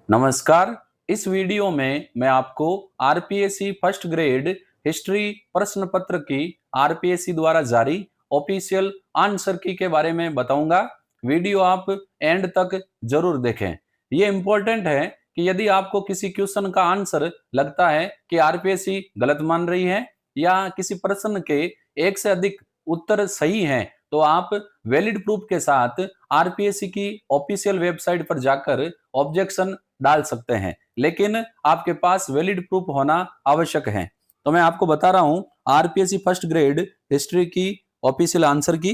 नमस्कार। इस वीडियो में मैं आपको आरपीएससी फर्स्ट ग्रेड हिस्ट्री प्रश्न पत्र की आरपीएससी द्वारा जारी ऑफिशियल आंसर की के बारे में बताऊंगा। वीडियो आप एंड तक जरूर देखें। ये इंपॉर्टेंट है कि यदि आपको किसी क्वेश्चन का आंसर लगता है कि आरपीएससी गलत मान रही है या किसी प्रश्न के एक से अधिक उत्तर सही हैं, तो आप वैलिड प्रूफ के साथ आरपीएससी की ऑफिशियल वेबसाइट पर जाकर ऑब्जेक्शन डाल सकते हैं, लेकिन आपके पास वैलिड प्रूफ होना आवश्यक है। तो मैं आपको बता रहा हूं आरपीएससी फर्स्ट ग्रेड हिस्ट्री की ऑफिशियल आंसर की।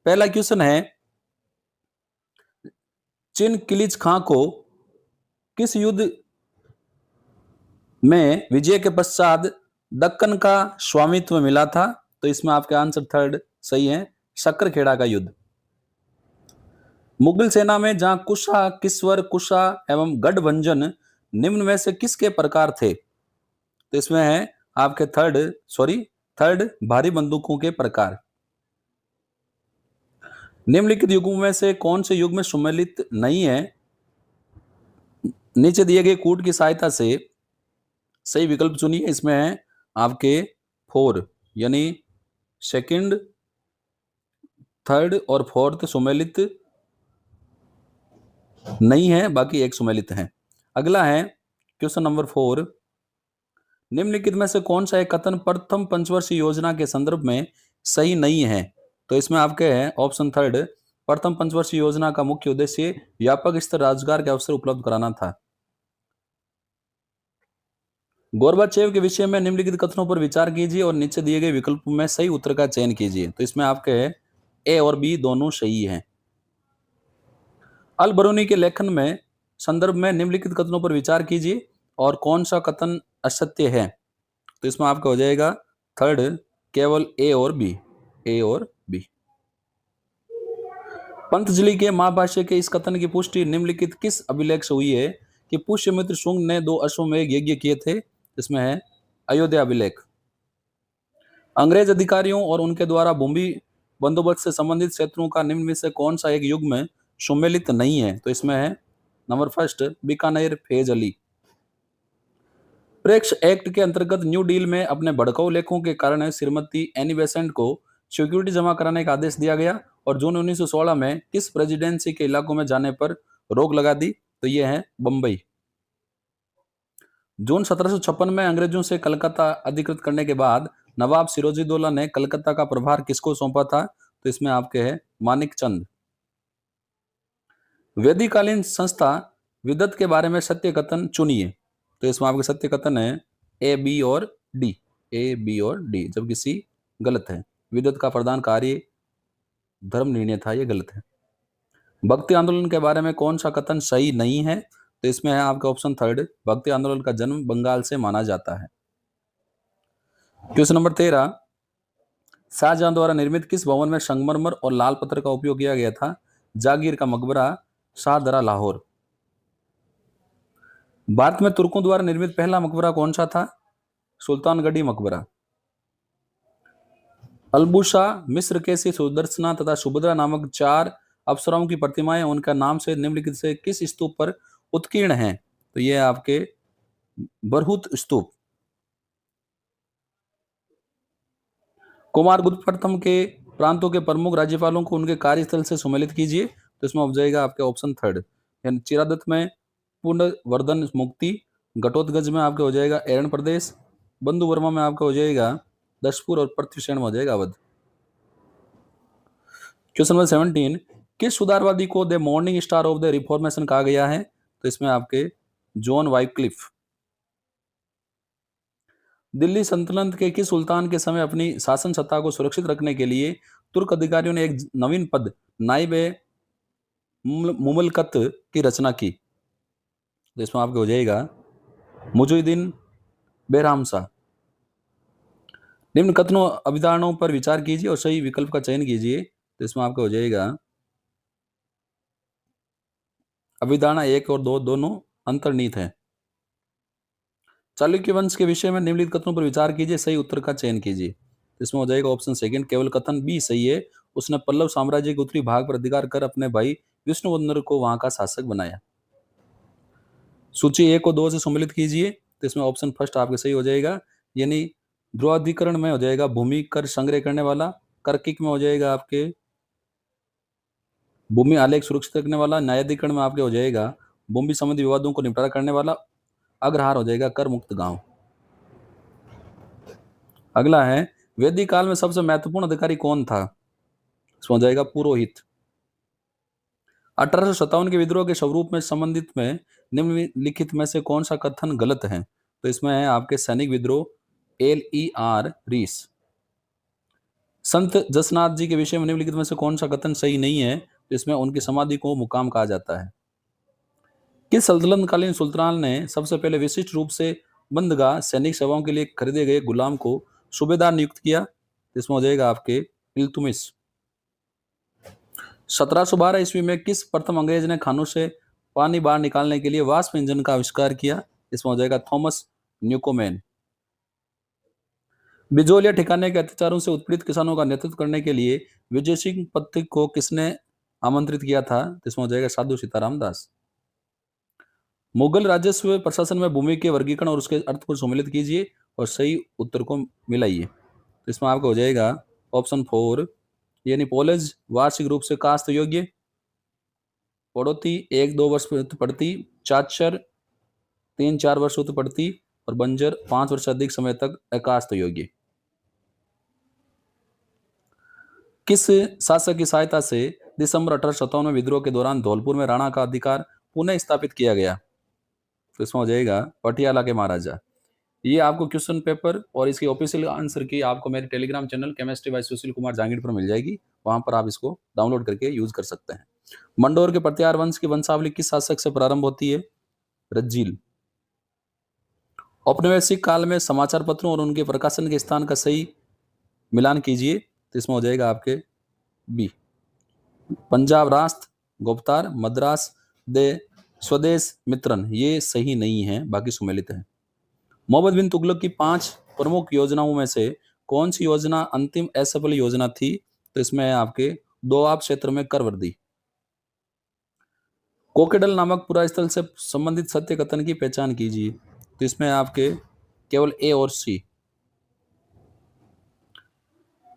पहला क्वेश्चन है, चिनकिलिज खां को किस युद्ध में विजय के पश्चात दक्कन का स्वामित्व मिला था? तो इसमें आपका आंसर थर्ड सही है, शक्करखेड़ा का युद्ध। मुगल सेना में जहां कुशा, किस्वर, कुशा एवं गढ़भंजन निम्न में से किसके प्रकार थे? तो इसमें है आपके थर्ड भारी बंदूकों के प्रकार। निम्नलिखित युगों में से कौन से युग में सम्मिलित नहीं है? नीचे दिए गए कूट की सहायता से सही विकल्प चुनिए। इसमें है आपके 4 यानी सेकंड, थर्ड और फोर्थ सम्मिलित नहीं है, बाकी एक सम्मिलित है। अगला है क्वेश्चन नंबर 4, निम्नलिखित में से कौन सा एक कथन प्रथम पंचवर्षीय योजना के संदर्भ में सही नहीं है? तो इसमें आपके है ऑप्शन थर्ड, प्रथम पंचवर्षीय योजना का मुख्य उद्देश्य व्यापक स्तर रोजगार के अवसर उपलब्ध कराना था। गोरबाचेव के विषय में निम्नलिखित कथनों पर विचार कीजिए और नीचे दिए गए विकल्पों में सही उत्तर का चयन कीजिए। तो इसमें आपके है ए और बी दोनों सही हैं। अल बरूनी के लेखन में संदर्भ में निम्नलिखित कथनों पर विचार कीजिए और कौन सा कथन असत्य है? तो इसमें आपका हो जाएगा थर्ड, केवल ए और बी। पंतजलि के महाभाष्य के इस कथन की पुष्टि निम्नलिखित किस अभिलेख से हुई है कि पुष्यमित्र शुंग ने 2 अश्वमेध यज्ञ किए थे? इसमें है अयोध्या अभिलेख। अंग्रेज अधिकारियों और उनके द्वारा भूमि बंदोबस्त से संबंधित क्षेत्रों का निम्न में से कौन सा एक युग में सम्मिलित नहीं है? तो इसमें है नंबर फर्स्ट, बीकानेर फेज अली। प्रेक्ष एक्ट के अंतर्गत न्यू डील में अपने भड़काऊ लेखों के कारण श्रीमती एनी बेसेंट को सिक्योरिटी जमा कराने का आदेश दिया गया और जून 1916 में किस प्रेसिडेंसी के इलाकों में जाने पर रोक लगा दी? तो यह है बंबई। जून 1756 में अंग्रेजों से कलकत्ता अधिकृत करने के बाद नवाब सिरोजिदौला ने कलकत्ता का प्रभार किसको सौंपा था? तो इसमें आपके है मानिक चंद। वैदिकालीन संस्था विदत के बारे में सत्य कथन चुनिए। तो इसमें आपके सत्य कथन है ए बी और डी, जबकि सी गलत है। विदत का प्रधान कार्य धर्म निर्णय था, यह गलत है। भक्ति आंदोलन के बारे में कौन सा कथन सही नहीं है? तो इसमें है आपका ऑप्शन थर्ड, भक्ति आंदोलन का जन्म बंगाल से माना जाता है। क्वेश्चन नंबर 13, शाहजहां द्वारा निर्मित किस भवन में संगमरमर और लाल पत्थर का उपयोग किया गया था? जागीर का मकबरा, शाहदरा, लाहौर। भारत में तुर्कों द्वारा निर्मित पहला मकबरा कौन सा था? सुल्तानगढ़ी मकबरा। अलबुसा, मिस्र के सुदर्शना तथा सुभद्रा नामक 4 अप्सराओं की प्रतिमाएं उनका नाम से निम्नलिखित से किस स्तूप पर उत्कीर्ण हैं? तो यह आपके बरहुत स्तूप। कुमारगुप्त प्रथम के प्रांतों के प्रमुख राज्यपालों को उनके कार्यस्थल से सम्मिलित कीजिए। तो इसमें हो जाएगा आपके ऑप्शन थर्ड, यानी चिरादत में पुनर्वर्धन मुक्ति, घटोत्कच में आपके हो जाएगा एरन प्रदेश, बंधु वर्मा में आपका हो जाएगा दशपुर और पृथ्वीसेन में हो जाएगा अवध। क्वेश्चन नंबर 17, किस सुधारवादी को the morning star of the reformation कहा गया है? तो इसमें आपके जॉन वाइक्लिफ। दिल्ली सल्तनत के किस सुल्तान के समय अपनी शासन सत्ता को सुरक्षित रखने के लिए तुर्क अधिकारियों ने एक नवीन पद नाइब मुमलकत की रचना की? तो इसमें आपके हो जाएगा मुजुद्दीन बेरहम शाह। निम्न कथनों अभिधारणों पर विचार कीजिए और सही विकल्प का चयन कीजिए। तो इसमें आपका हो जाएगा अभिधारणा 1 और 2 दोनों अंतर्निहित है। चालुक्य वंश के विषय में निम्नलिखित कथनों पर विचार कीजिए, सही उत्तर का चयन कीजिए। इसमें हो जाएगा ऑप्शन सेकंड, केवल कथन बी सही है। उसने पल्लव साम्राज्य के उत्तरी भाग पर अधिकार कर अपने भाई विष्णुवर्धन को वहां का शासक बनाया। सूची 1 को 2 से सम्मिलित कीजिए, तो इसमें ऑप्शन फर्स्ट आपके सही हो जाएगा, यानी ध्रुवाधिकरण में हो जाएगा भूमि कर संग्रह करने वाला, कर्किक में हो जाएगा आपके भूमि आलेख सुरक्षित रखने वाला, न्यायाधिकरण में आपके हो जाएगा भूमि संबंधी विवादों को निपटारा करने वाला, अग्रहार हो जाएगा कर मुक्त गांव। अगला है वैदिक काल में सबसे महत्वपूर्ण अधिकारी कौन था? इसमें हो जाएगा पुरोहित। 1857 के विद्रोह के स्वरूप में संबंधित में निम्नलिखित में से कौन सा कथन गलत है? तो इसमें है आपके सैनिक विद्रोह LER रीस। संत जसनाथ जी के विषय में निम्नलिखित में से कौन सा कथन सही नहीं है? तो इसमें उनकी समाधि को मुकाम कहा जाता है। किस सल्तनत कालीन सुल्तान ने सबसे पहले विशिष्ट रूप से बंदगा सैनिक सेवाओं के लिए खरीदे गए गुलाम को सूबेदार नियुक्त किया? इसमें हो जाएगा आपके इल्तुमिश। 1712 ईस्वी में किस प्रथम अंग्रेज ने खानों से पानी बाहर निकालने के लिए वाष्प इंजन का आविष्कार किया? इसमें हो जाएगा थॉमस न्यूकोमेन। बिजोलिया ठिकाने के अत्याचारों से उत्पीड़ित किसानों का नेतृत्व करने के लिए विजय सिंह पथिक को किसने आमंत्रित किया था? इसमें हो जाएगा साधु सीताराम दास। मुगल राजस्व प्रशासन में भूमि के वर्गीकरण और उसके अर्थ को सम्मिलित कीजिए और सही उत्तर को मिलाइए। तो इसमें आपका हो जाएगा ऑप्शन 4, यानी पोलेज वार्षिक रूप से कास्त योग्य, पड़ोती 1-2 वर्ष पड़ती, चाचर 3-4 वर्ष पड़ती और बंजर 5 वर्ष से अधिक समय तक अकास्त योग्य। किस शासक की सहायता से दिसंबर 1857 में विद्रोह के दौरान धौलपुर में राणा का अधिकार पुनः स्थापित किया गया? तो इसमें हो जाएगा पटियाला के महाराजा। ये आपको क्वेश्चन पेपर और इसके ऑफिशियल आंसर की आपको मेरे Telegram channel chemistry bye Sushil Kumar Jahangir पर मिल जाएगी, वहां पर आप इसको डाउनलोड करके यूज कर सकते हैं। मंडोर के प्रत्यार वंश की वंशावली किस शासक से प्रारंभ होती है? रज्जील। औपनिवेशिक काल में समाचार पत्रों और उनके प्रकाशन के स्थान का सही मिलान कीजिए। तो इसमें हो जाएगा आपके बी, पंजाब राष्ट्र, गुप्तार, मद्रास दे स्वदेश मित्रन, ये सही नहीं है, बाकी सुमेलित है। मोहम्मद बिन तुगलक की 5 प्रमुख योजनाओं में से कौन सी योजना अंतिम असफल योजना थी? तो इसमें है आपके दोआब क्षेत्र में कर वृद्धि। कोकेडल नामक पुरा स्थल से संबंधित सत्य कथन की पहचान कीजिए। तो इसमें आपके केवल ए और सी।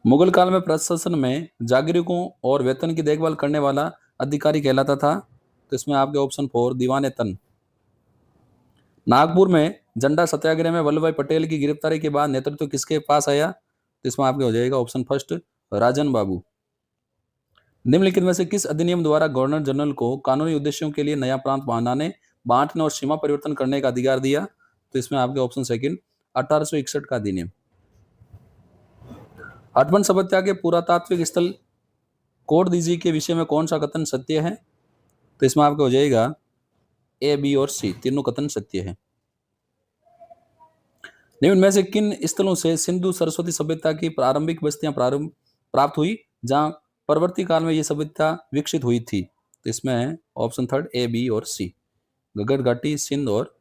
मुगल काल में प्रशासन में जागीरों और वेतन की देखभाल करने वाला अधिकारी कहलाता था? तो इसमें आपके ऑप्शन 4 दीवाने तन। नागपुर में झंडा सत्याग्रह में वल्लभ भाई पटेल की गिरफ्तारी के बाद नेतृत्व किसके पास आया? तो इसमें आपके हो जाएगा ऑप्शन फर्स्ट राजन बाबू। निम्नलिखित में से किस अधिनियम द्वारा गवर्नर जनरल को कानूनी उद्देश्यों के लिए नया प्रांत बनाने, बांटने और सीमा परिवर्तन करने का अधिकार दिया? तो इसमें आपके ऑप्शन सेकंड 1861 का अधिनियम। हटवन सभ्यता के पुरातात्विक स्थल कोडदीजी के विषय में कौन सा कथन सत्य है? तो इसमें आपका हो जाएगा ए, बी और सी, तीनों कथन सत्य है। निम्न में से किन स्थलों से सिंधु सरस्वती सभ्यता की प्रारंभिक बस्तियां प्राप्त हुई जहां परवर्ती काल में ये सभ्यता विकसित हुई थी? तो इसमें है ऑप्शन थर्ड ए, बी और सी, गगन घाटी, सिंध और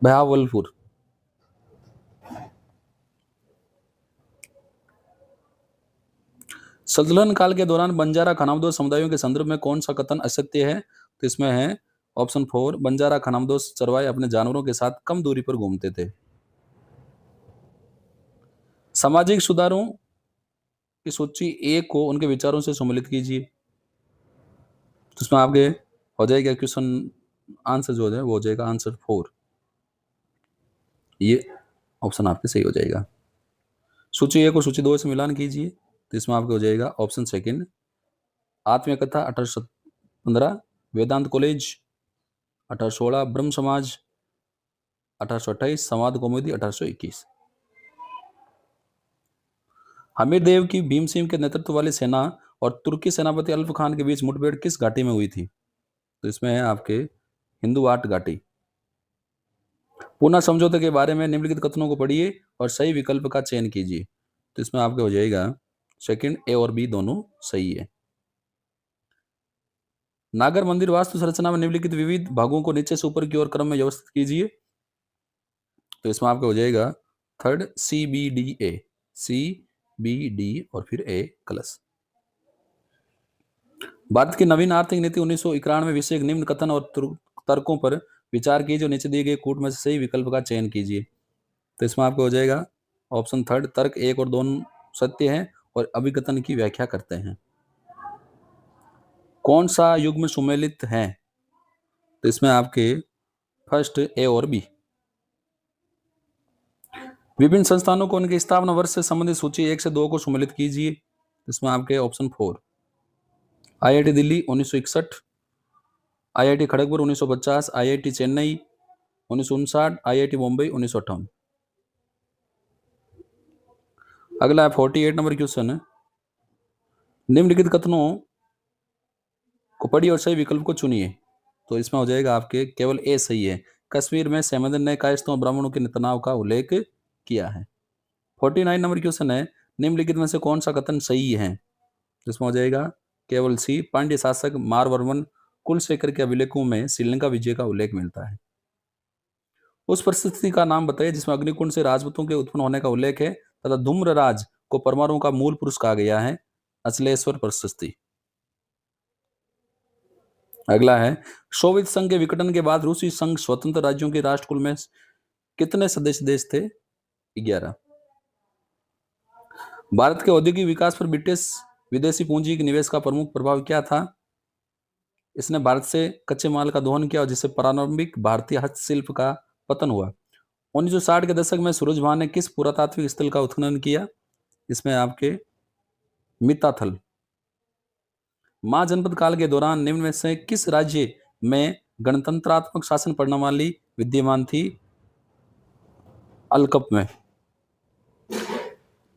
बहावलपुर। सल्तनत काल के दौरान बंजारा खानाबदोश समुदायों के संदर्भ में कौन सा कथन असत्य है? तो इसमें है ऑप्शन 4 बंजारा खानाबदोश चरवाहे अपने जानवरों के साथ कम दूरी पर घूमते थे। सामाजिक सुधारों की सूची ए को उनके विचारों से सम्मिलित कीजिए। तो इसमें आपके हो जाएगा क्वेश्चन आंसर जो है वो हो जाएगा आंसर 4, ये ऑप्शन आपके सही हो जाएगा। सूची ए को सूची 2 से मिलान कीजिए। तो इसमें आपके हो जाएगा ऑप्शन सेकंड आत्मकथा 1815, वेदांत कॉलेज 1816, ब्रह्म समाज 1828, संवाद कौमुदी 1821। हमीर देव की भीमसिंह के नेतृत्व वाली सेना और तुर्की सेनापति अल्फ खान के बीच मुठभेड़ किस घाटी में हुई थी? तो इसमें है आपके हिंदुवाट घाटी। पूना समझौते के बारे में निम्नलिखित कथनों को पढ़िए और सही विकल्प का चयन कीजिए। तो इसमें आपके हो जाएगा सेकंड ए और बी दोनों सही है। नागर मंदिर वास्तु संरचना में निम्नलिखित विविध भागों को नीचे से ऊपर की ओर क्रम में व्यवस्थित कीजिए। तो इसमें आपका हो जाएगा थर्ड CBDA, CBD और फिर A कलश। भारत की नवीन आर्थिक नीति 1991 विषय निम्न कथन और तर्कों पर विचार कीजिए और नीचे दिए गए कूट में से सही विकल्प का चयन कीजिए। तो इसमें आपको हो जाएगा ऑप्शन थर्ड, तर्क 1 और 2 सत्य है और अभिकथन की व्याख्या करते हैं। कौन सा युग्म सुमेलित है? तो इसमें आपके फर्स्ट ए और बी। विभिन्न संस्थानों को उनके स्थापना वर्ष से संबंधित सूची 1 से 2 को सुमेलित कीजिए। इसमें आपके option 4, IIT Delhi 1961, IIT Kharagpur 1950, IIT Chennai 1959, IIT Mumbai 1958। अगला है 48 नंबर क्वेश्चन है, निम्नलिखित कथनों को पढ़िए और सही विकल्प को चुनिए। तो इसमें हो जाएगा आपके केवल ए सही है। कश्मीर में सहमदन ने कायस्थों और ब्राह्मणों के तनाव का उल्लेख किया है। 49 नंबर क्वेश्चन है, निम्नलिखित में से कौन सा कथन सही है? जिसमें हो जाएगा केवल सी, पांड्य शासक मारवर्मन कुलशेखर के अभिलेखों में श्रीलंका विजय का उल्लेख मिलता है। उस परिस्थिति का नाम बताइए जिसमें अग्निकुंड से राजपूतों के उत्पन्न होने का उल्लेख है तथा धूम्रराज को परमाणु का मूल पुरुष कहा गया है। अचलेश्वर परिस्थिति। अगला है, सोवियत संघ के विघटन के बाद रूसी संघ स्वतंत्र राज्यों के राष्ट्रकुल में कितने सदस्य देश थे? 11। भारत के औद्योगिक विकास पर ब्रिटिश विदेशी पूंजी के निवेश का प्रमुख प्रभाव क्या था? इसने भारत से कच्चे माल का दोहन किया और जिससे प्रारंभिक भारतीय हस्तशिल्प का पतन हुआ। 1960 के दशक में सूरज भान ने किस पुरातात्विक स्थल का उत्खनन किया? इसमें आपके मिताथल। महाजनपद काल के दौरान निम्न में से किस राज्य में गणतंत्रात्मक शासन प्रणाली विद्यमान थी? अलकप में।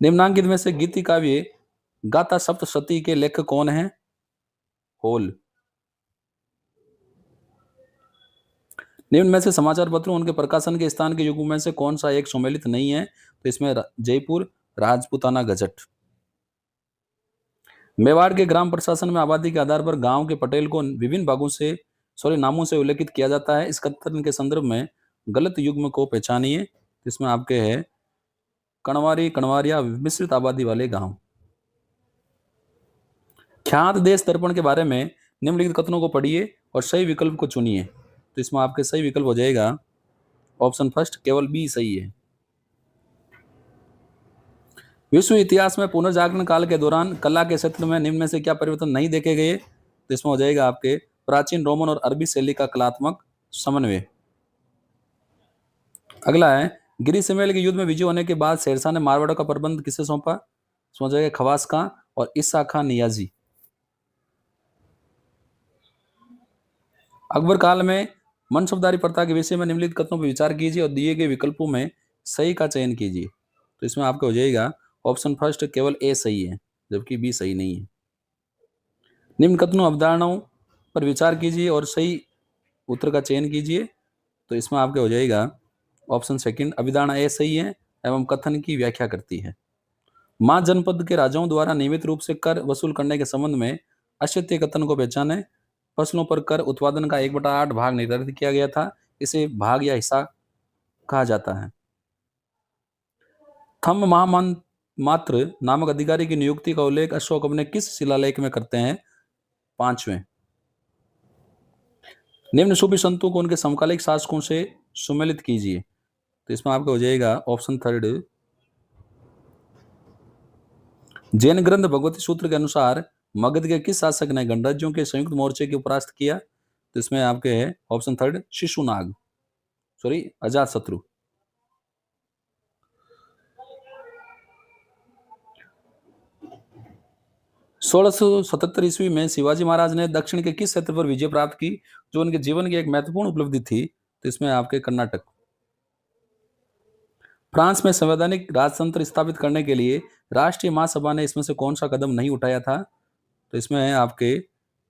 निम्नांकित में से गीति काव्य गाथा सप्तशती के लेखक कौन हैं? होल। निम्न में से समाचार पत्रों उनके प्रकाशन के स्थान के युग में से कौन सा एक सुमेलित नहीं है? तो इसमें जयपुर राजपूताना गजट। मेवाड़ के ग्राम प्रशासन में आबादी के आधार पर गांव के पटेल को विभिन्न भागों से नामों से उल्लेखित किया जाता है। इस कथन के संदर्भ में गलत युग्म को पहचानिए। इसमें आपके है कणवारी, कणवारिया मिश्रित आबादी वाले गांव। ख्यात देश दर्पण के बारे में निम्नलिखित कथनों को पढ़िए और सही विकल्प को चुनिए। तो इसमें आपके सही विकल्प हो जाएगा ऑप्शन फर्स्ट, केवल बी सही है। विश्व इतिहास में पुनर्जागरण काल के दौरान कला के क्षेत्र में निम्न में से क्या परिवर्तन नहीं देखे गए? तो इसमें हो जाएगा आपके प्राचीन रोमन और अरबी शैली का कलात्मक समन्वय। अगला है, गिरी सिमेल के युद्ध में विजय होने के बाद शेरशाह ने मारवाड़ का प्रबंध किसे सौंपा? इसमें हो जाएगा खवास खां और ईसा खां नियाजी। अकबर काल में मनसबदारी प्रथा के विषय में निम्नलिखित कथनों पर विचार कीजिए और दिए गए विकल्पों में सही का चयन कीजिए। तो इसमें आपका हो जाएगा ऑप्शन फर्स्ट, केवल ए सही है जबकि बी सही नहीं है। निम्न कथनों अवधारणाओं पर विचार कीजिए और सही उत्तर का चयन कीजिए। तो इसमें आपका हो जाएगा ऑप्शन सेकंड, अभिधारणा ए सही है एवं कथन की व्याख्या करती है। मां जनपद के राजाओं द्वारा नियमित रूप से कर वसूल करने के संबंध में असत्य कथन को पहचाने। फसलों पर कर उत्पादन का 1/8 भाग निर्धारित किया गया था। इसे भाग या हिस्सा कहा जाता है। थम्ब महामात्र नामक अधिकारी की नियुक्ति का उल्लेख अशोक अपने किस शिलालेख में करते हैं? 5वें। निम्न सूफी संतों को उनके समकालिक शासकों से सुमेलित कीजिए। तो इसमें आपका हो जाएगा ऑप्शन थर्ड, जैन ग्रंथ भगवती सूत्र के अनुसार मगध के किस शासक ने गणराज्यों के संयुक्त मोर्चे को परास्त किया? तो इसमें आपके है ऑप्शन थर्ड, शिशुनाग, अजात शत्रु। 1677 ईस्वी में शिवाजी महाराज ने दक्षिण के किस क्षेत्र पर विजय प्राप्त की जो उनके जीवन की एक महत्वपूर्ण उपलब्धि थी? तो इसमें आपके कर्नाटक। फ्रांस में संवैधानिक राजतंत्र स्थापित करने के लिए राष्ट्रीय महासभा ने इसमें से कौन सा कदम नहीं उठाया था? तो इसमें है आपके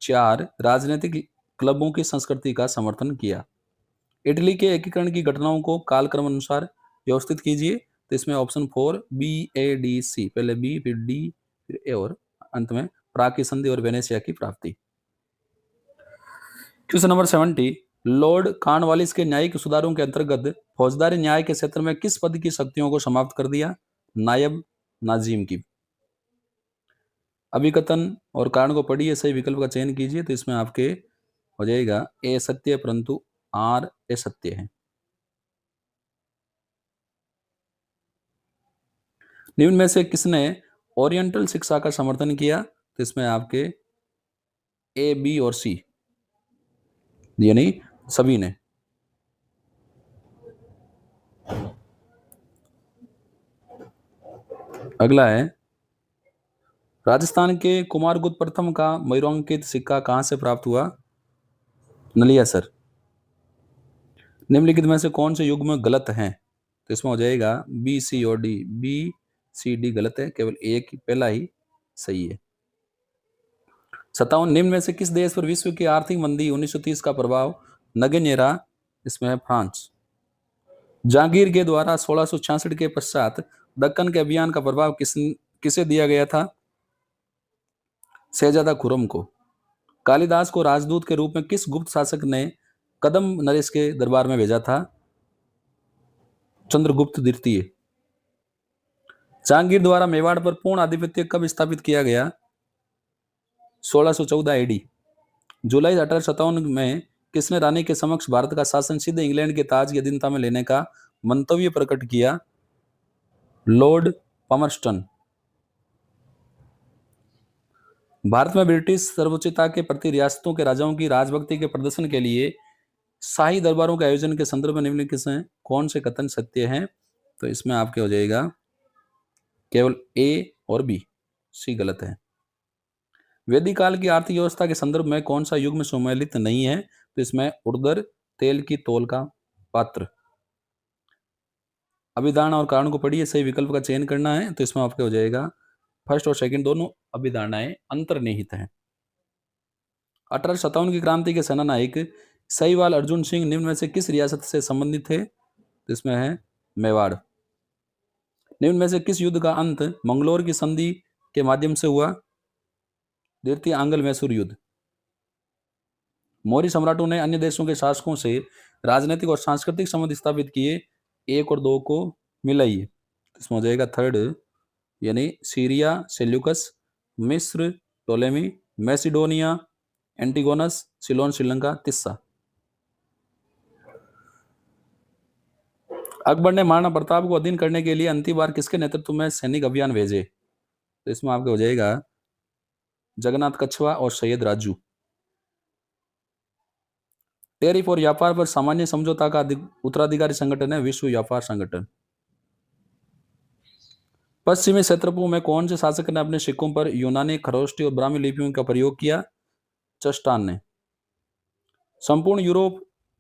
4, राजनीतिक क्लबों की संस्कृति का समर्थन किया। इटली के एकीकरण की घटनाओं को कालक्रम अनुसार व्यवस्थित कीजिए। तो इसमें ऑप्शन 4, BADC, पहले बी फिर डी फिर ए और अंत में प्राग की संधि और वेनेशिया की प्राप्ति। क्वेश्चन नंबर 70, लॉर्ड कॉर्नवालिस के न्यायिक सुधारों के अंतर्गत फौजदारी न्याय के क्षेत्र में किस पद की शक्तियों को समाप्त कर दिया? नायब नाजिम की। अभिकथन और कारण को पढ़िए, सही विकल्प का चयन कीजिए। तो इसमें आपके हो जाएगा ए सत्य परंतु हार असत्य है। निम्न में से किसने ओरिएंटल शिक्षा का समर्थन किया? तो इसमें आपके ए, बी और सी, यानी सभी ने। अगला है, राजस्थान के कुमारगुप्त प्रथम का मयूरांकित सिक्का कहां से प्राप्त हुआ? नलियासर। निम्नलिखित में से कौन से युग्म गलत हैं? तो इसमें हो जाएगा बी, सी और डी। बी, सी, डी गलत है, केवल एक पहला ही सही है। 57, निम्न में से किस देश पर विश्व की आर्थिक मंदी 1930 का प्रभाव नगण्य रहा? इसमें है फ्रांस। जहांगीर के द्वारा 1666 के पश्चात दक्कन के अभियान का प्रभाव किसे दिया गया था? शहजादा खुर्रम को। कालिदास को राजदूत के रूप में किस गुप्त शासक ने कदम नरेश के दरबार में भेजा था? चंद्रगुप्त द्वितीय। जहांगीर द्वारा मेवाड़ पर पूर्ण आधिपत्य कब स्थापित किया गया? 1614 एडी। जुलाई 1857 में किसने रानी के समक्ष भारत का शासन सीधे इंग्लैंड के ताज की अधीनता में लेने का मंतव्य प्रकट किया? Lord Palmerston. भारत में ब्रिटिश सर्वोच्चता के प्रति रियासतों के राजाओं की राजभक्ति के प्रदर्शन के लिए शाही दरबारों के आयोजन के संदर्भ में निम्नलिखित से कौन से कथन सत्य हैं? तो इसमें आपके हो जाएगा केवल ए और बी, सी गलत है। वैदिक काल की आर्थिक व्यवस्था के संदर्भ में कौन सा युग में सम्मिलित नहीं है? तो इसमें उर्दर, तेल की तौल का पात्र। अभिधारणा और कारण को पढ़िए, सही विकल्प का चयन करना है। तो इसमें आपके हो जाएगा फर्स्ट और सेकंड दोनों अभिधारणाएं अंतर्निहित हैं। 1857 की क्रांति के सेनानायक सहीवाल अर्जुन सिंह निम्न में से किस रियासत से संबंधित थे? तो इसमें है मेवाड़। निम्न में से किस युद्ध का अंत मंगलोर की संधि के माध्यम से हुआ? द्वितीय आंग्ल मैसूर युद्ध। मौर्य सम्राटों ने अन्य देशों के शासकों से राजनीतिक और सांस्कृतिक संबंध स्थापित किए, 1 और 2 को मिलाइए। इसमें हो जाएगा थर्ड, यानी सीरिया सेल्यूकस, मिस्र टोलेमी, मैसिडोनिया एंटिगोनस, सिलोन श्रीलंका, तिस्सा। अकबर ने महाराणा प्रताप को अधीन करने के लिए अंतिम बार किसके नेतृत्व में सैनिक अभियान भेजे? तो इसमें आपके हो जाएगा जगन्नाथ कछवा और सैयद राजू। टैरिफ और व्यापार पर सामान्य समझौता का उत्तराधिकारी संगठन है विश्व व्यापार संगठन। पश्चिमी क्षेत्रपों में कौन से शासक ने अपने सिक्कों पर यूनानी, खरोष्टी और ब्राह्मी लिपियों का प्रयोग किया? चस्टान ने। संपूर्ण यूरोप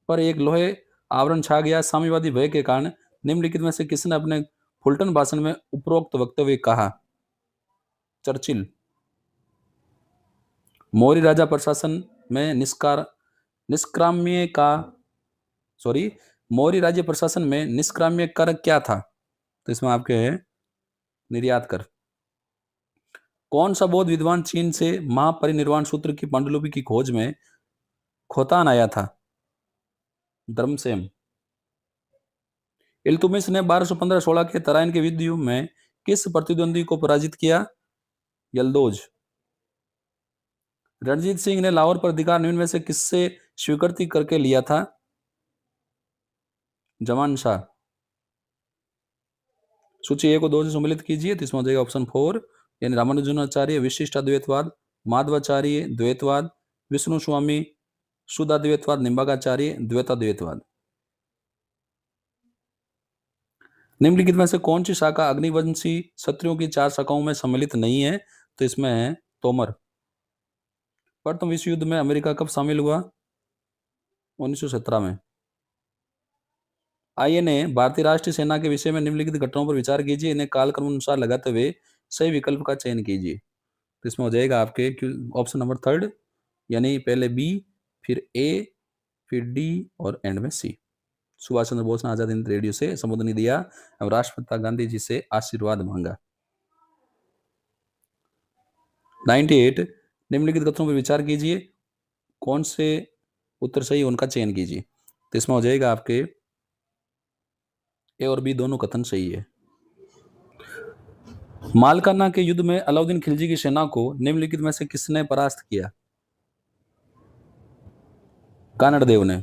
पर एक लोहे आवरण छा गया, साम्यवादी भय के कारण निम्नलिखित में से किसने अपने फुलटन भाषण में उपरोक्त वक्तव्य कहा? चर्चिल। मौर्य राजा प्रशासन में मौर्य राज्य प्रशासन में निष्क्राम्य कर क्या था? तो इसमें आपके है निर्यात कर। कौन सा बौद्ध विद्वान चीन से महापरिनिर्वाण सूत्र की पांडुलिपि की खोज में खोतान आया था? धर्मसेन। इल्तुमिश ने 1215-16 के तराइन के युद्ध में किस प्रतिद्वंदी को पराजित किया? यल्दोज। रणजीत सिंह ने लाहौर पर अधिकार निम्न में से किससे स्वीकृति करके लिया था? जमान शाह। सूची 1 को 2 से सम्मिलित कीजिए। तो इसमें हो जाएगा ऑप्शन 4, यानी रामानुजनाचार्य विशिष्ट अद्वैतवाद, माधवाचार्य द्वैतवाद, विष्णु स्वामी शुद्धाद्वैतवाद, निम्बागाचार्य द्वैताद्वैतवाद। निम्नलिखित में से कौन सी शाखा अग्निवंशी क्षत्रियों की 4 शाखाओं में सम्मिलित नहीं है? तो इसमें है तोमर। प्रथम विश्व युद्ध में अमेरिका कब शामिल हुआ? 1917 में। आइए ने भारतीय राष्ट्रीय सेना के विषय में निम्नलिखित घटनाओं पर विचार कीजिए, इन्हें कालक्रम अनुसार लगाते हुए सही विकल्प का चयन कीजिए। तो इसमें हो जाएगा आपके ऑप्शन नंबर 3, यानी पहले बी, फिर ए, फिर डी और एंड में सी। सुभाष चंद्र बोस ने आजाद हिंद रेडियो से संबोधन दिया और राष्ट्रपिता गांधी जी से आशीर्वाद मांगा। 98, निम्नलिखित कथनों पर विचार कीजिए, कौन से उत्तर सही उनका चयन कीजिए। तो इसमें हो जाएगा आपके ए और बी दोनों कथन सही है। मालकाना के युद्ध में अलाउद्दीन खिलजी की सेना को निम्नलिखित में से किसने परास्त किया? कानड़ देव ने।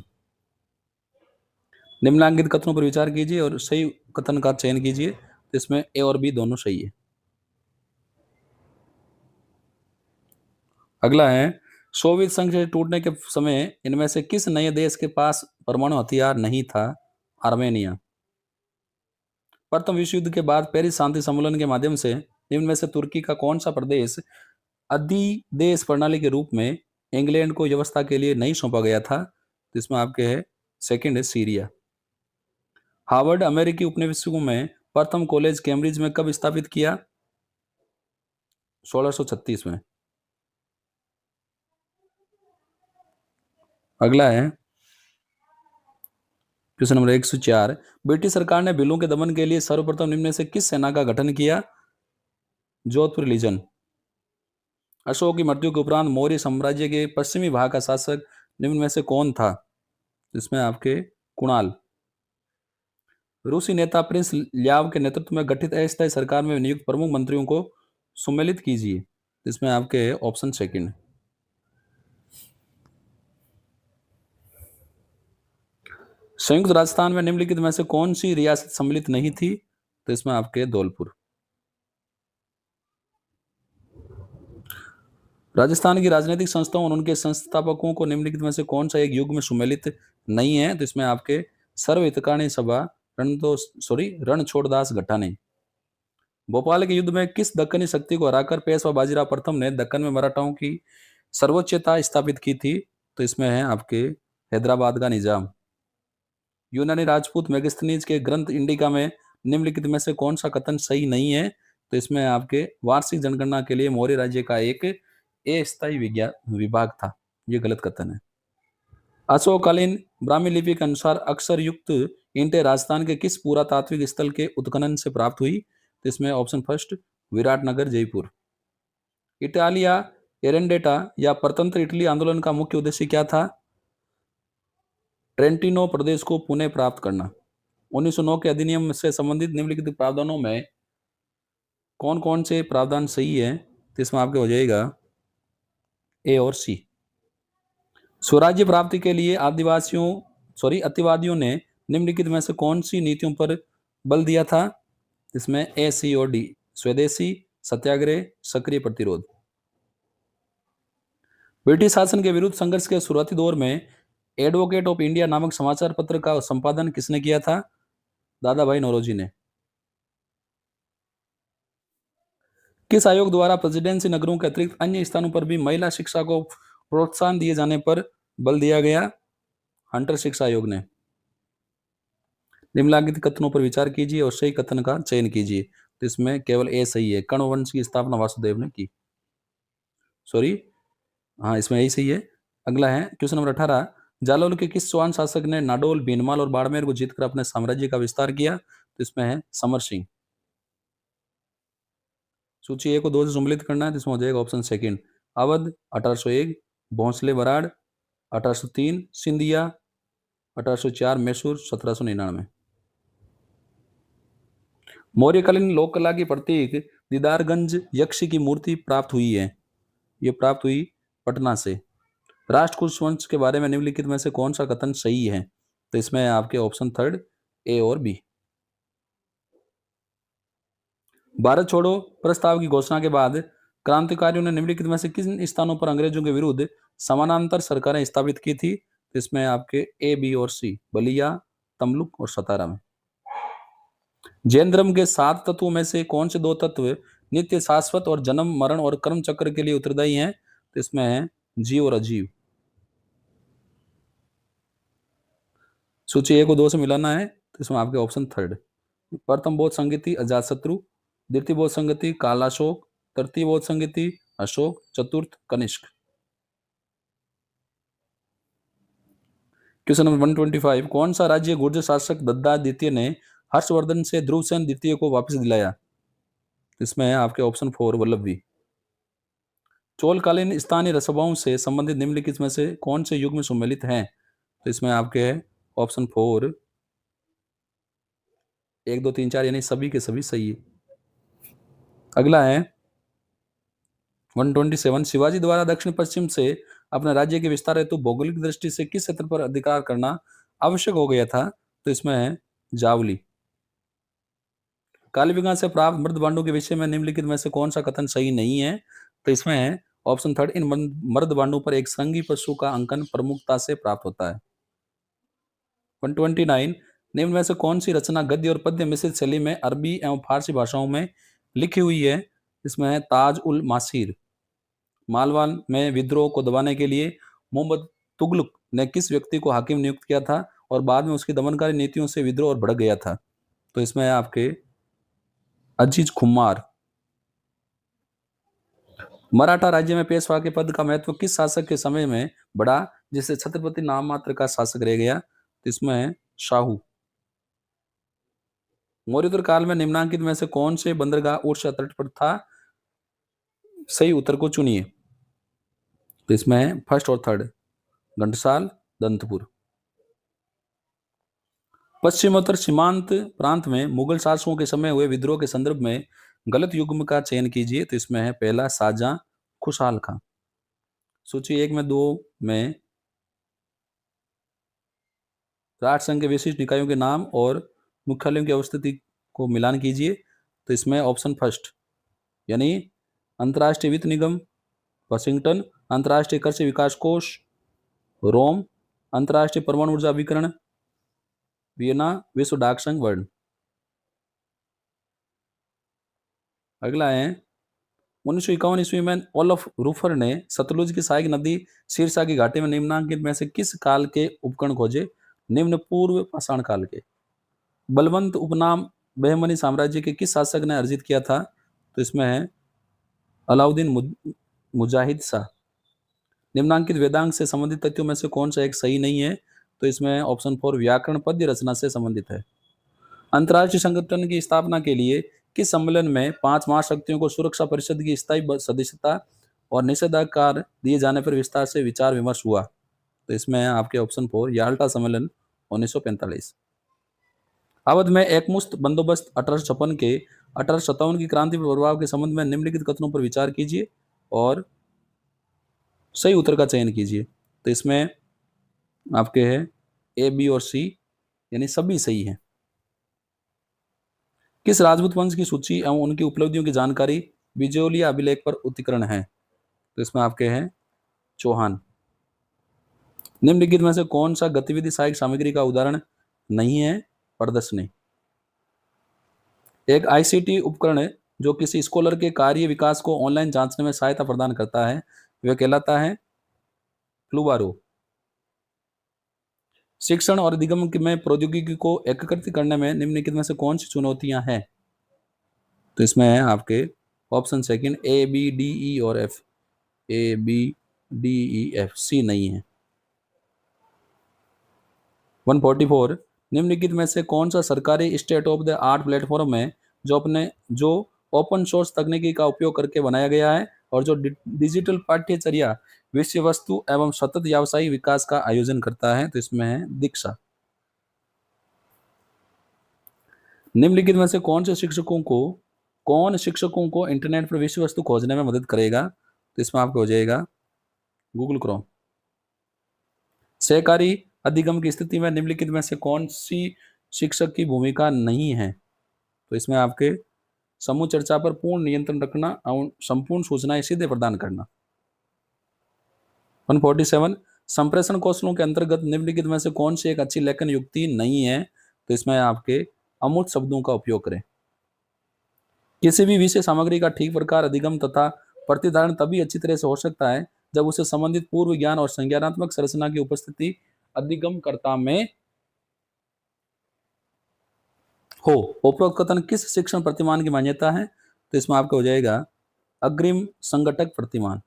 निम्नलिखित कथनों पर विचार कीजिए और सही कथन का चयन कीजिए। तो इसमें ए और बी दोनों सही है। अगला है, सोवियत संघ के टूटने के समय इनमें से किस नए देश के पास परमाणु हथियार नहीं था? आर्मेनिया। प्रथम विश्व युद्ध के बाद पेरिस शांति सम्मेलन के माध्यम से निम्न में से तुर्की का कौन सा प्रदेश अधिदेश प्रणाली के रूप में इंग्लैंड को व्यवस्था के लिए नहीं सौंपा गया था? तो इसमें आपके है सेकंड है सीरिया। हार्वर्ड अमेरिकी उपनिवेशों में प्रथम कॉलेज कैम्ब्रिज में कब स्थापित किया? 1636 में। अगला है क्वेश्चन नंबर 104, ब्रिटिश सरकार ने बिलों के दमन के लिए सर्वप्रथम निम्न में से किस सेना का गठन किया? जोधपुर लीजन। अशोक की मृत्यु के उपरांत मौर्य साम्राज्य के पश्चिमी भाग का शासक निम्न में से कौन था? इसमें आपके कुणाल। रूसी नेता प्रिंस ल्याव के नेतृत्व में गठित अस्थायी सरकार में नियुक्त प्रमुख मंत्रियों को सम्मिलित कीजिए। इसमें आपके ऑप्शन सेकंड। संयुक्त राजस्थान में निम्नलिखित में से कौन सी रियासत सम्मिलित नहीं थी? तो इसमें आपके धौलपुर। राजस्थान की राजनीतिक संस्थाओं और उनके संस्थापकों को निम्नलिखित में से कौन सा एक युग में सम्मिलित नहीं है? तो इसमें आपके सर्वहितकारी सभा रणछोड़दास गट्टा ने। भोपाल के युद्ध में किस दक्कनी शक्ति को हराकर पेशवा बाजीराव प्रथम ने दक्कन में मराठाओं की सर्वोच्चता स्थापित की थी? तो इसमें है आपके हैदराबाद का निजाम। यूनानी राजपूत मेगास्थनीज के ग्रंथ इंडिका में निम्नलिखित में से कौन सा कथन सही नहीं है? तो इसमें आपके वार्षिक जनगणना के लिए मौर्य राज्य का एक अस्थायी विभाग था। ये गलत कथन है। अशोककालीन ब्राह्मी लिपि के अनुसार अक्षर युक्त ईंटें राजस्थान के किस पुरातात्विक स्थल के उत्खनन से प्राप्त हुई? तो इसमें option first Viratnagar Jaipur. Italia irredenta या परतंत्र इटली आंदोलन का मुख्य उद्देश्य क्या था? ट्रेंटिनो प्रदेश को पुनः प्राप्त करना। 1909 के अधिनियम से संबंधित निम्नलिखित प्रावधानों में कौन कौन से प्रावधान सही है? तो इसमें आपके हो जाएगा ए और सी। स्वराज्य प्राप्ति के लिए अतिवादियों ने निम्नलिखित में से कौन सी नीतियों पर बल दिया था? इसमें ए, सी और डी। स्वदेशी, सत्याग्रह, सक्रिय प्रतिरोध। ब्रिटिश शासन के विरुद्ध संघर्ष के शुरुआती दौर में एडवोकेट ऑफ इंडिया नामक समाचार पत्र का संपादन किसने किया था? दादा भाई नौरोजी ने। किस आयोग द्वारा प्रेसिडेंसी नगरों के अतिरिक्त अन्य स्थानों पर भी महिला शिक्षा को प्रोत्साहन दिए जाने पर बल दिया गया? हंटर शिक्षा आयोग ने। निम्नलिखित कथनों पर विचार कीजिए और सही कथन का चयन कीजिए। तो इसमें केवल ए सही है। कर्ण वंश की स्थापना वासुदेव ने की। हाँ, इसमें यही सही है। अगला है क्वेश्चन नंबर 18, जालौल के किस चौहान शासक ने नाडोल, भीनमाल और बाड़मेर को जीतकर अपने साम्राज्य का विस्तार किया? तो इसमें है समर सिंह। सूची ए को 2 से सम्मिलित करना है, तो इसमें हो जाएगा ऑप्शन सेकंड अवध 1801, भोंसले बराड़ 1803, सिंधिया 1804, मैसूर 1799। मौर्यकालीन लोक कला की प्रतीक दीदारगंज यक्षी की मूर्ति प्राप्त हुई है। ये प्राप्त हुई पटना से। राष्ट्रकूट वंश के बारे में निम्नलिखित में से कौन सा कथन सही है? तो इसमें आपके ऑप्शन थर्ड ए और बी। भारत छोड़ो प्रस्ताव की घोषणा के बाद क्रांतिकारियों ने निम्नलिखित में से किन स्थानों पर अंग्रेजों के विरुद्ध समानांतर सरकारें स्थापित की थी? तो इसमें आपके ए, बी और सी, बलिया, तमलुक और सतारा में। जैन धर्म के 7 तत्वों में से कौन से 2 तत्व नित्य, शाश्वत और जन्म, मरण और कर्म चक्र के लिए उत्तरदायी हैं? तो इसमें है जीव और अजीव। सूची ए को 2 से मिलाना है, तो इसमें आपके ऑप्शन थर्ड। प्रथम बौद्ध संगति अजातशत्रु, द्वितीय बौद्ध संगति कालाशोक, तृतीय बौद्ध संगति अशोक, चतुर्थ कनिष्क। क्वेश्चन नंबर 125, कौन सा राज्य गुर्जर शासक दद्दा द्वितीय ने हर्षवर्धन से ध्रुवसेन द्वितीय को वापस दिलाया? इसमें है आपके ऑप्शन 4 वल्लभी। चोलकालीन स्थानीय सभाओं से संबंधित निम्नलिखित में से कौन से युग में सम्मिलित हैं? तो इसमें आपके है ऑप्शन 4 1, 2, 3, 4 यानी सभी के सभी सही है। अगला है 127, शिवाजी द्वारा दक्षिण पश्चिम से अपने राज्य के विस्तार हेतु भौगोलिक दृष्टि से किस क्षेत्र पर अधिकार करना आवश्यक हो गया था? तो इसमें है जावली। काली विज्ञान से प्राप्त मृदबांडों के विषय में निम्नलिखित में से कौन सा कथन सही नहीं है? तो इसमें है ऑप्शन थर्ड, इन मृदबांडों पर एक संघी पशु का अंकन प्रमुखता से प्राप्त होता है। 129, निम्न में से कौन सी रचना गद्य और पद्य मिश्रित शैली में अरबी एवं फारसी भाषाओं में लिखी हुई है? इसमें है ताज उल मासीर। मालवान में विद्रोह को दबाने के लिए मोहम्मद तुगलक ने किस व्यक्ति को हाकिम नियुक्त किया था और बाद में उसकी दमनकारी नीतियों से विद्रोह और भड़क गया था? तो इसमें है आपके अजीज खुमार। मराठा राज्य में पेशवा के पद का महत्व किस शासक के समय में बढ़ा जिससे छत्रपति नाम मात्र का शासक रह गया? तो इसमें है शाहू। मौर्योत्तर काल में निम्नांकित में से कौन से बंदरगाह उड़ीसा तट पर था? सही उत्तर को चुनिए। तो इसमें है फर्स्ट और थर्ड, घंटसाल, दंतपुर। पश्चिमोत्तर सीमांत प्रांत में मुगल शासकों के समय हुए विद्रोह के संदर्भ में गलत युग्म का चयन कीजिए। तो इसमें है पहला शाहजहां, खुशहाल खां। सूची 1 में 2 में राष्ट्रसंघ के विशिष्ट निकायों के नाम और मुख्यालयों की अवस्थिति को मिलान कीजिए। तो इसमें ऑप्शन फर्स्ट यानी अंतर्राष्ट्रीय वित्त निगम वाशिंगटन, अंतर्राष्ट्रीय कृषि विकास कोष रोम, अंतर्राष्ट्रीय परमाणु ऊर्जा अभिकरण वियना, विश्व डाक संघ बर्न। अगला है 1951 ईस्वी में ओलफ रूफर ने सतलुज की सहायक नदी शीर्षा की घाटी में निम्नांकित में से किस काल के उपकरण खोजे? निम्न पूर्व पाषाण काल के। बलवंत उपनाम बहमनी साम्राज्य के किस शासक ने अर्जित किया था? तो इसमें है अलाउद्दीन मुजाहिद शाह। निम्नांकित वेदांग से संबंधित तथ्यों में से कौन सा एक सही नहीं है? तो इसमें ऑप्शन 4 व्याकरण पद्य रचना से संबंधित है। अंतर्राष्ट्रीय संगठन की स्थापना के लिए किस सम्मेलन में 5 महाशक्तियों को सुरक्षा परिषद की स्थायी सदस्यता और निषेधाधिकार दिए जाने पर विस्तार से विचार विमर्श हुआ? तो इसमें है आपके ऑप्शन 4 याल्टा सम्मेलन 1945। अवध में एकमुश्त बंदोबस्त 1856 के 1857 की क्रांति पर प्रभाव के संबंध में निम्नलिखित कथनों पर विचार कीजिए और सही उत्तर का चयन कीजिए। तो इसमें आपके है ए, बी और सी यानी सभी सही है। किस राजपूत वंश की सूची एवं उनकी उपलब्धियों की जानकारी बिजोलिया अभिलेख पर उत्कीर्ण है? तो इसमें आपके हैं चौहान। निम्नलिखित में से कौन सा गतिविधि सहायक सामग्री का उदाहरण नहीं है? प्रदर्शनी। एक आईसीटी उपकरण है जो किसी स्कॉलर के कार्य विकास को ऑनलाइन जांचने में सहायता प्रदान करता है, वह कहलाता है फ्लूबारो। शिक्षण और अधिगम में प्रौद्योगिकी को एकीकृत करने में निम्नलिखित में से कौन सी चुनौतियां हैं? तो इसमें है आपके option second A, B, D, E और F. A, B, D, E, F, C नहीं है। 144, निम्नलिखित में से कौन सा सरकारी state of the art platform है जो ओपन सोर्स तकनीकी का उपयोग करके बनाया गया है और जो डिजिटल पाठ्यचर्या, विषय वस्तु एवं सतत व्यावसायिक विकास का आयोजन करता है? तो इसमें है दीक्षा। निम्नलिखित में से कौन शिक्षकों को इंटरनेट पर विषय वस्तु खोजने में मदद करेगा? तो इसमें आपको हो जाएगा गूगल क्रोम। सहकारी अधिगम की स्थिति में निम्नलिखित में से कौन सी शिक्षक की भूमिका नहीं है? तो इसमें आपके समूह चर्चा पर पूर्ण नियंत्रण रखना और संपूर्ण सूचनाएं सीधे प्रदान करना। 147, संप्रेषण कौशलों के अंतर्गत निम्नलिखित में से कौन सी एक अच्छी लेखन युक्ति नहीं है? तो इसमें आपके अमूर्त शब्दों का उपयोग करें। किसी भी विषय सामग्री का ठीक प्रकार अधिगम तथा प्रतिधारण तभी अच्छी तरह से हो सकता है जब उसे संबंधित पूर्व ज्ञान और संज्ञानात्मक संरचना की उपस्थिति अधिगमकर्ता में हो। उपरोक्त कथन किस शिक्षण प्रतिमान की मान्यता है? तो इसमें आपका हो जाएगा अग्रिम संगठक प्रतिमान।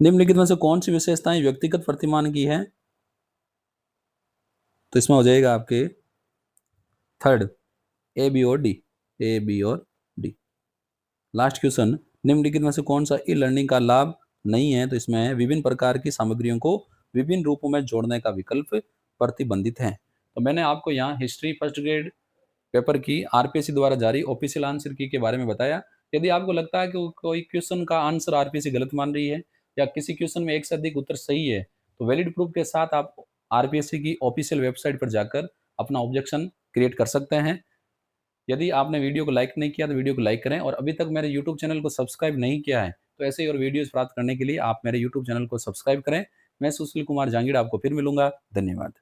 निम्नलिखित में से कौन सी विशेषताएं व्यक्तिगत प्रतिमान की है? तो इसमें हो जाएगा आपके थर्ड ए, बी और डी। ए, बी और डी। लास्ट क्वेश्चन, निम्नलिखित में से कौन सा ई लर्निंग का लाभ नहीं है? तो इसमें है विभिन्न प्रकार की सामग्रियों को विभिन्न रूपों में जोड़ने का विकल्प प्रतिबंधित है। तो मैंने आपको यहाँ हिस्ट्री फर्स्ट ग्रेड पेपर की आरपीएससी द्वारा जारी ऑफिशियल आंसर की के बारे में बताया। यदि आपको लगता है कि कोई क्वेश्चन का आंसर आरपीएससी गलत मान रही है या किसी क्वेश्चन में एक से अधिक उत्तर सही है तो वैलिड प्रूफ के साथ आप आरपीएससी की ऑफिशियल वेबसाइट पर जाकर अपना ऑब्जेक्शन क्रिएट कर सकते हैं। यदि आपने वीडियो को लाइक नहीं किया तो वीडियो को लाइक करें, और अभी तक मेरे यूट्यूब चैनल को सब्सक्राइब नहीं किया है तो ऐसे ही और वीडियोस प्राप्त करने के लिए आप मेरे यूट्यूब चैनल को सब्सक्राइब करें। मैं सुशील कुमार जांगीड़ आपको फिर मिलूंगा। धन्यवाद।